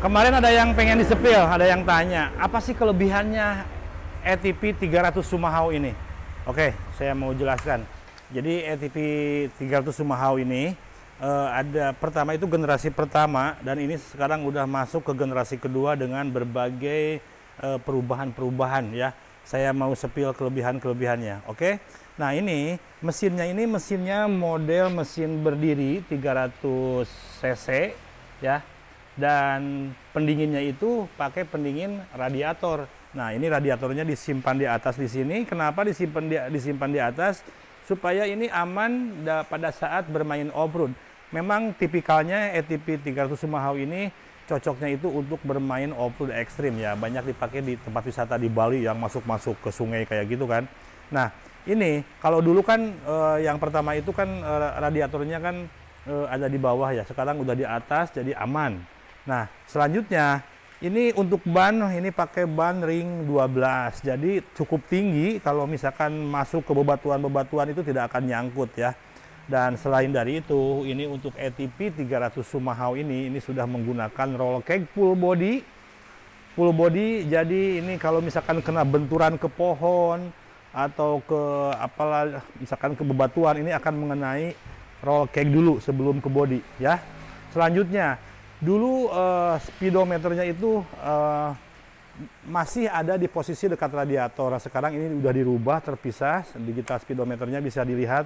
Kemarin ada yang pengen disepil, ada yang tanya, apa sih kelebihannya ATP 300 Sumahaw ini? Oke, saya mau jelaskan. Jadi ATP 300 Sumahaw ini ada pertama itu generasi pertama, dan ini sekarang udah masuk ke generasi kedua dengan berbagai perubahan-perubahan ya. Saya mau sepil kelebihan-kelebihannya. Oke. Nah, ini mesinnya model mesin berdiri 300 cc ya. Dan pendinginnya itu pakai pendingin radiator. Nah, ini radiatornya disimpan di atas di sini. Kenapa disimpan di atas? Supaya ini aman pada saat bermain off-road. Memang tipikalnya ATP 300 Sumahaw ini cocoknya itu untuk bermain off-road ekstrim ya. Banyak dipakai di tempat wisata di Bali yang masuk-masuk ke sungai kayak gitu kan. Nah, ini kalau dulu kan yang pertama itu kan radiatornya kan ada di bawah ya. Sekarang udah di atas jadi aman. Nah, selanjutnya ini untuk ban, ini pakai ban ring 12. Jadi cukup tinggi, kalau misalkan masuk ke bebatuan-bebatuan itu tidak akan nyangkut ya. Dan selain dari itu, ini untuk ATP 300 Sumahaw ini sudah menggunakan roll cage full body. Full body, jadi ini kalau misalkan kena benturan ke pohon atau ke apalah, misalkan ke bebatuan, ini akan mengenai roll cage dulu sebelum ke body ya. Selanjutnya, dulu speedometernya itu masih ada di posisi dekat radiator. Sekarang ini udah dirubah, terpisah. Digital speedometernya bisa dilihat.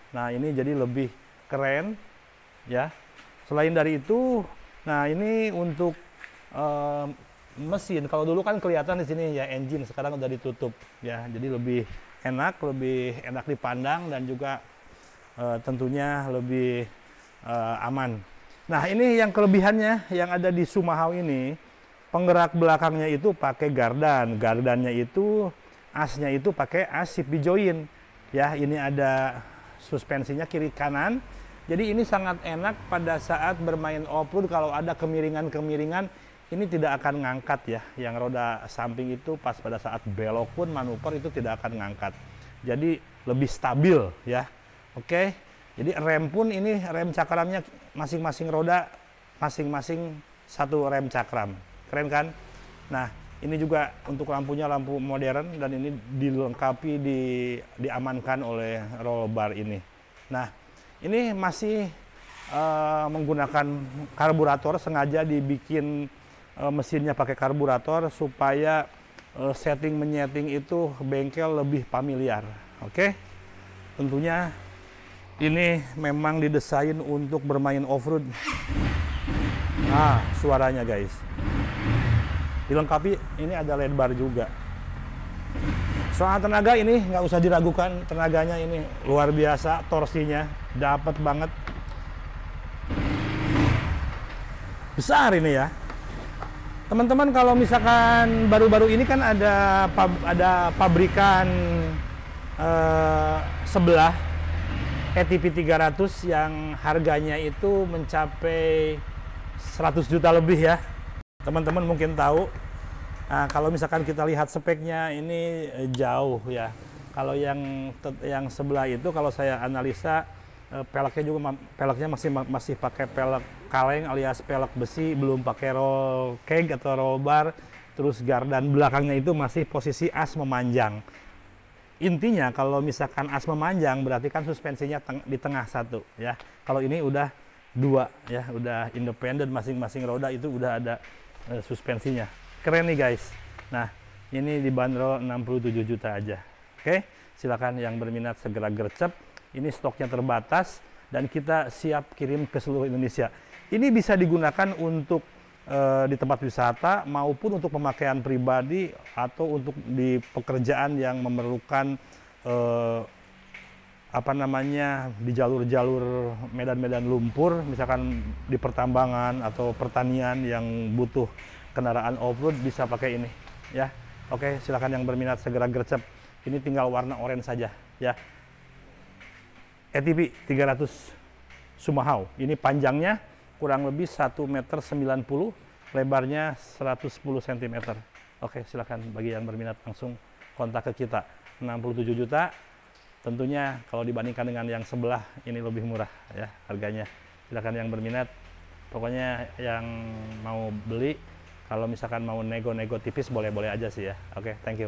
Nah, ini jadi lebih keren ya. Selain dari itu, nah ini untuk mesin. Kalau dulu kan kelihatan di sini ya engine, sekarang udah ditutup ya. Jadi lebih enak dipandang, dan juga tentunya lebih aman. Nah, ini yang kelebihannya yang ada di Sumahaw ini, penggerak belakangnya itu pakai gardan. Gardannya itu, asnya itu pakai as CP join. Ya, ini ada suspensinya kiri kanan. Jadi ini sangat enak pada saat bermain off-road. Kalau ada kemiringan-kemiringan, ini tidak akan ngangkat ya. Yang roda samping itu pas pada saat belok pun manuver itu tidak akan ngangkat. Jadi lebih stabil ya. Oke. Jadi rem pun ini rem cakramnya masing-masing roda, masing-masing satu rem cakram. Keren kan? Nah, ini juga untuk lampunya lampu modern, dan ini dilengkapi diamankan oleh roll bar ini. Nah, ini masih menggunakan karburator, sengaja dibikin mesinnya pakai karburator supaya setting menyeting itu bengkel lebih familiar. Oke? Tentunya ini memang didesain untuk bermain off-road. Nah, suaranya guys. Dilengkapi, ini ada LED bar juga. Soal tenaga ini nggak usah diragukan, tenaganya ini luar biasa, torsinya dapat banget. Besar ini ya. Teman-teman, kalau misalkan baru-baru ini kan ada pabrikan sebelah ATP 300 yang harganya itu mencapai 100 juta lebih ya. Teman-teman mungkin tahu. Nah, kalau misalkan kita lihat speknya ini jauh ya. Kalau yang sebelah itu, kalau saya analisa peleknya masih pakai pelek kaleng alias pelek besi, belum pakai roll cage atau roll bar. Terus gardan belakangnya itu masih posisi as memanjang. Intinya kalau misalkan as memanjang berarti kan suspensinya di tengah satu ya. Kalau ini udah dua ya, udah independen, masing-masing roda itu udah ada suspensinya. Keren nih guys. Nah, ini dibanderol 67 juta aja. Oke, silakan yang berminat segera gercep. Ini stoknya terbatas dan kita siap kirim ke seluruh Indonesia. Ini bisa digunakan untuk di tempat wisata maupun untuk pemakaian pribadi atau untuk di pekerjaan yang memerlukan di jalur-jalur medan-medan lumpur, misalkan di pertambangan atau pertanian yang butuh kendaraan off-road, bisa pakai ini ya. Oke, silakan yang berminat segera gercep. Ini tinggal warna oranye saja ya. ATP 300 Sumahaw. Ini panjangnya kurang lebih 1,90 meter, lebarnya 110 cm. Oke, silakan bagi yang berminat langsung kontak ke kita. 67 juta. Tentunya kalau dibandingkan dengan yang sebelah ini lebih murah ya harganya. Silakan yang berminat Pokoknya yang mau beli, kalau misalkan mau nego-nego tipis boleh-boleh aja sih ya. Oke, thank you.